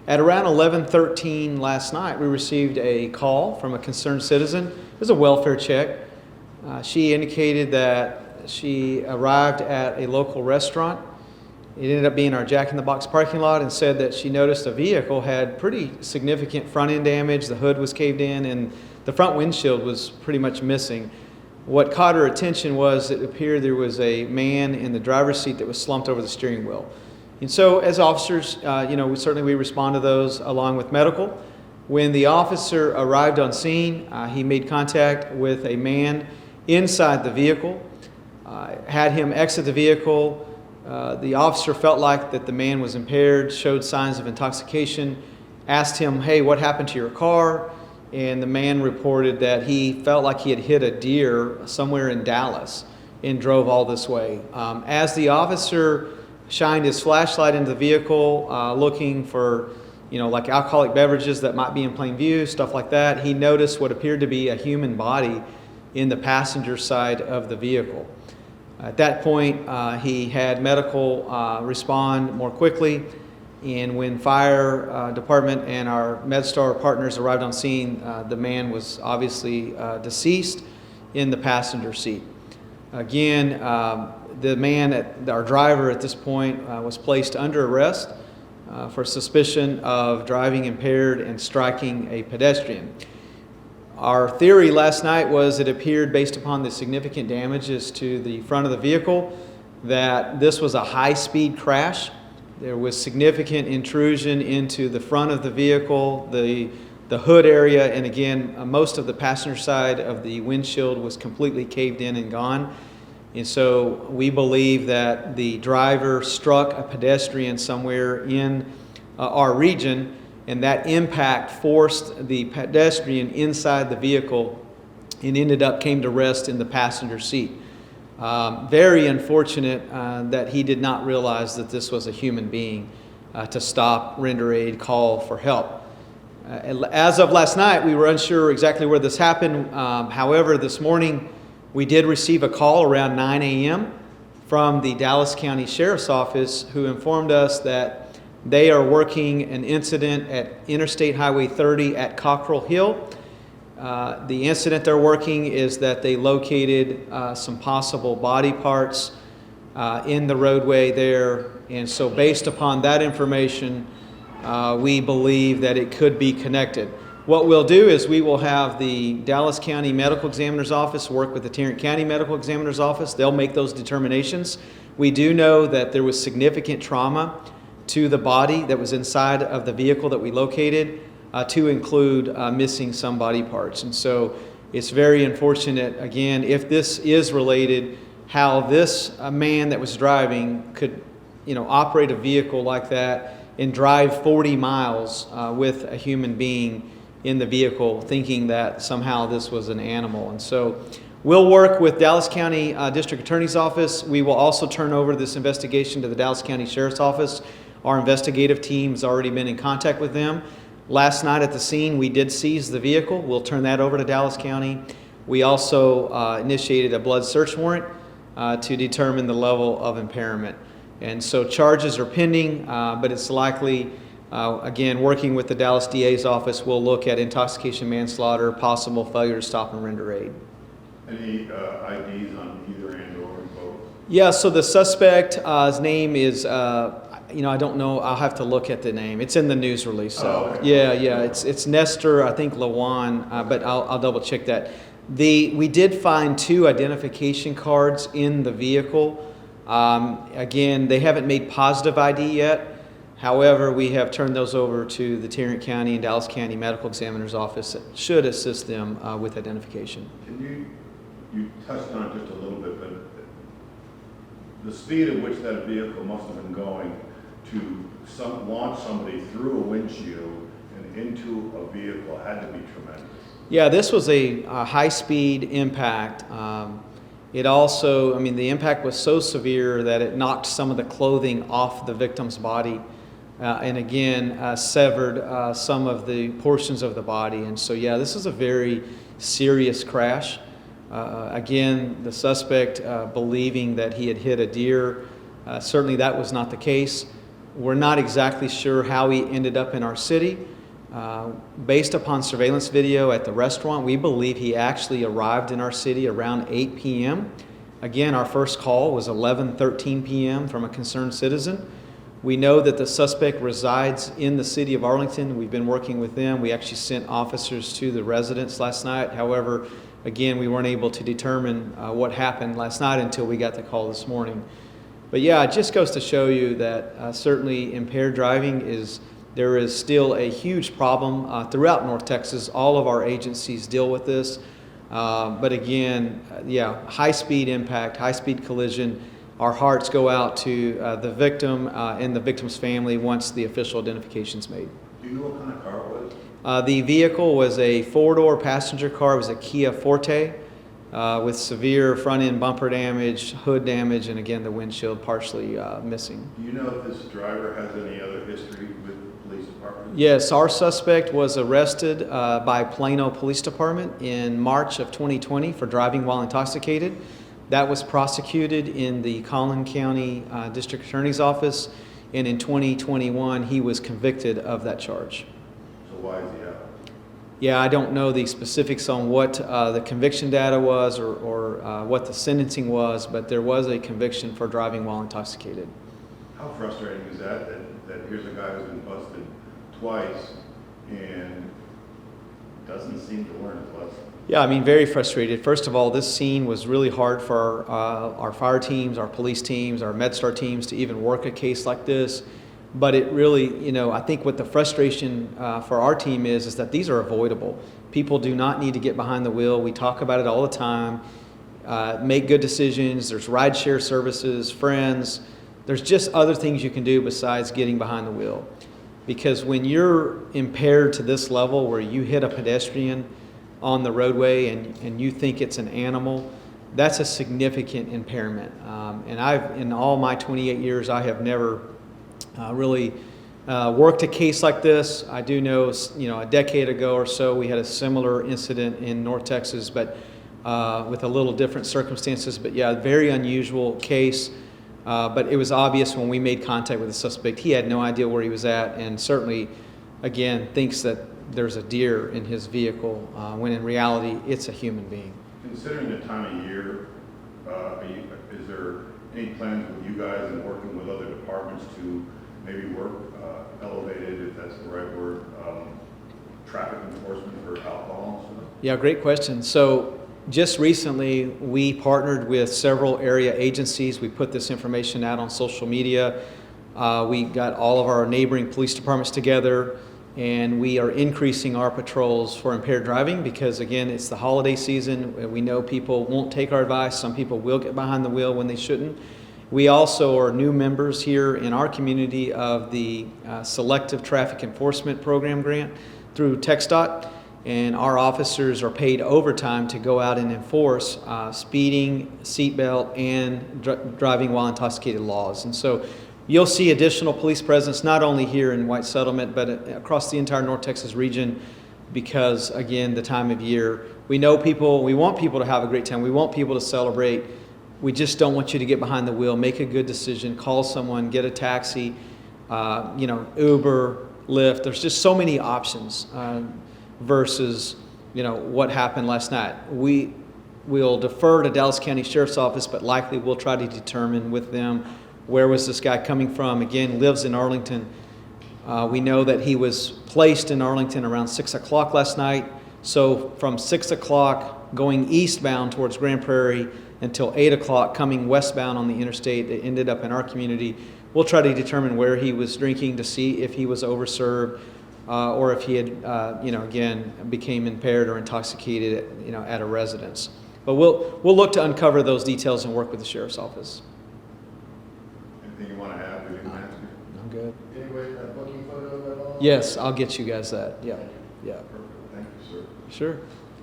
At around 11:13 last night, we received a call from a concerned citizen. It was a welfare check. She indicated that she arrived at a local restaurant. It ended up being our Jack in the Box parking lot, and said that she noticed a vehicle had pretty significant front end damage. The hood was caved in and the front windshield was pretty much missing. What caught her attention was it appeared there was a man in the driver's seat that was slumped over the steering wheel. And so as officers, we respond to those along with medical. When the officer arrived on scene, he made contact with a man inside the vehicle, had him exit the vehicle. The officer felt like that the man was impaired, showed signs of intoxication, asked him, "Hey, what happened to your car?" And the man reported that he felt like he had hit a deer somewhere in Dallas and drove all this way. As the officer shined his flashlight into the vehicle, looking for, like alcoholic beverages that might be in plain view, stuff like that, he noticed what appeared to be a human body in the passenger side of the vehicle. At that point, he had medical respond more quickly, and when fire department and our MedStar partners arrived on scene, the man was obviously deceased in the passenger seat. Again, the man, our driver at this point, was placed under arrest for suspicion of driving impaired and striking a pedestrian. Our theory last night was it appeared, based upon the significant damages to the front of the vehicle, that this was a high-speed crash. There was significant intrusion into the front of the vehicle, the hood area, and again, most of the passenger side of the windshield was completely caved in and gone. And so we believe that the driver struck a pedestrian somewhere in our region, and that impact forced the pedestrian inside the vehicle and came to rest in the passenger seat. Very unfortunate that he did not realize that this was a human being to stop, render aid, call for help. As of last night, we were unsure exactly where this happened. However, this morning we did receive a call around 9 a.m. from the Dallas County Sheriff's Office, who informed us that they are working an incident at Interstate Highway 30 at Cockrell Hill. The incident they're working is that they located some possible body parts in the roadway there. And so based upon that information, we believe that it could be connected. What we'll do is we will have the Dallas County Medical Examiner's Office work with the Tarrant-County Medical Examiner's Office. They'll make those determinations. We do know that there was significant trauma to the body that was inside of the vehicle that we located, to include missing some body parts. And so it's very unfortunate, again, if this is related, how this man that was driving could operate a vehicle like that and drive 40 miles with a human being in the vehicle, thinking that somehow this was an animal. And so we'll work with Dallas County District Attorney's Office. We will also turn over this investigation to the Dallas County Sheriff's Office. Our investigative team has already been in contact with them. Last night at the scene, we did seize the vehicle. We'll turn that over to Dallas County. We also initiated a blood search warrant to determine the level of impairment. And so charges are pending, but it's likely, again, working with the Dallas DA's office, we'll look at intoxication, manslaughter, possible failure to stop and render aid. Any IDs on either end or both? Yeah, so the suspect, his name is, I don't know. I'll have to look at the name. It's in the news release. So okay. yeah. It's Nestor, I think Lujan, but I'll double check that. We did find 2 identification cards in the vehicle. Again, they haven't made positive ID yet. However, we have turned those over to the Tarrant County and Dallas County Medical Examiner's Office that should assist them with identification. Can you touched on it just a little bit, but the speed at which that vehicle must have been going to launch somebody through a windshield and into a vehicle had to be tremendous. Yeah, this was a high-speed impact. It also, the impact was so severe that it knocked some of the clothing off the victim's body, and again, severed some of the portions of the body. And so, yeah, this is a very serious crash. Again, the suspect believing that he had hit a deer. Certainly that was not the case. We're not exactly sure how he ended up in our city. Based upon surveillance video at the restaurant, we believe he actually arrived in our city around 8 p.m. Again, our first call was 11:13 p.m. from a concerned citizen. We know that the suspect resides in the city of Arlington. We've been working with them. We actually sent officers to the residence last night. However, again, we weren't able to determine what happened last night until we got the call this morning. But yeah, it just goes to show you that certainly impaired driving there is still a huge problem throughout North Texas. All of our agencies deal with this. But again, yeah, high-speed impact, high-speed collision. Our hearts go out to the victim and the victim's family once the official identification is made. Do you know what kind of car it was? The vehicle was a four-door passenger car. It was a Kia Forte with severe front-end bumper damage, hood damage, and again, the windshield partially missing. Do you know if this driver has any other history with the police department? Yes, our suspect was arrested by Plano Police Department in March of 2020 for driving while intoxicated. That was prosecuted in the Collin County District Attorney's Office, and in 2021 he was convicted of that charge. So why is he out? Yeah, I don't know the specifics on what the conviction data was or what the sentencing was, but there was a conviction for driving while intoxicated. How frustrating is that here's a guy who's been busted twice and doesn't seem to learn his lesson? Yeah, I mean, very frustrated. First of all, this scene was really hard for our fire teams, our police teams, our MedStar teams to even work a case like this. But it really, I think what the frustration for our team is that these are avoidable. People do not need to get behind the wheel. We talk about it all the time. Make good decisions. There's rideshare services, friends. There's just other things you can do besides getting behind the wheel. Because when you're impaired to this level where you hit a pedestrian on the roadway and you think it's an animal, that's a significant impairment. And in all my 28 years, I have never really worked a case like this. I do know, a decade ago or so, we had a similar incident in North Texas, but with a little different circumstances. But yeah, very unusual case. But it was obvious when we made contact with the suspect, he had no idea where he was at, and certainly, again, thinks that there's a deer in his vehicle, when in reality, it's a human being. Considering the time of year, is there any plans with you guys and working with other departments to maybe work elevated, if that's the right word, traffic enforcement for alcohol and stuff? Yeah, great question. So just recently, we partnered with several area agencies. We put this information out on social media. We got all of our neighboring police departments together, and we are increasing our patrols for impaired driving because, again, it's the holiday season. We know people won't take our advice. Some people will get behind the wheel when they shouldn't. We also are new members here in our community of the Selective Traffic Enforcement Program grant through TxDOT, and our officers are paid overtime to go out and enforce speeding, seatbelt, and driving while intoxicated laws. And so you'll see additional police presence not only here in White Settlement, but across the entire North Texas region because, again, the time of year. We know people, we want people to have a great time. We want people to celebrate. We just don't want you to get behind the wheel. Make a good decision. Call someone, get a taxi, Uber, Lyft. There's just so many options versus, what happened last night. We'll defer to Dallas County Sheriff's Office, but likely we'll try to determine with them where was this guy coming from. Again, lives in Arlington. We know that he was placed in Arlington around 6 o'clock last night. So from 6 o'clock going eastbound towards Grand Prairie until 8 o'clock coming westbound on the interstate, it ended up in our community. We'll try to determine where he was drinking to see if he was overserved or if he had, again, became impaired or intoxicated, at a residence. But we'll look to uncover those details and work with the Sheriff's Office. Anything you want to add? I'm good. Anyway, that booking photo at all? Yes, I'll get you guys that. Yeah. Yeah. Perfect. Thank you, sir. Sure.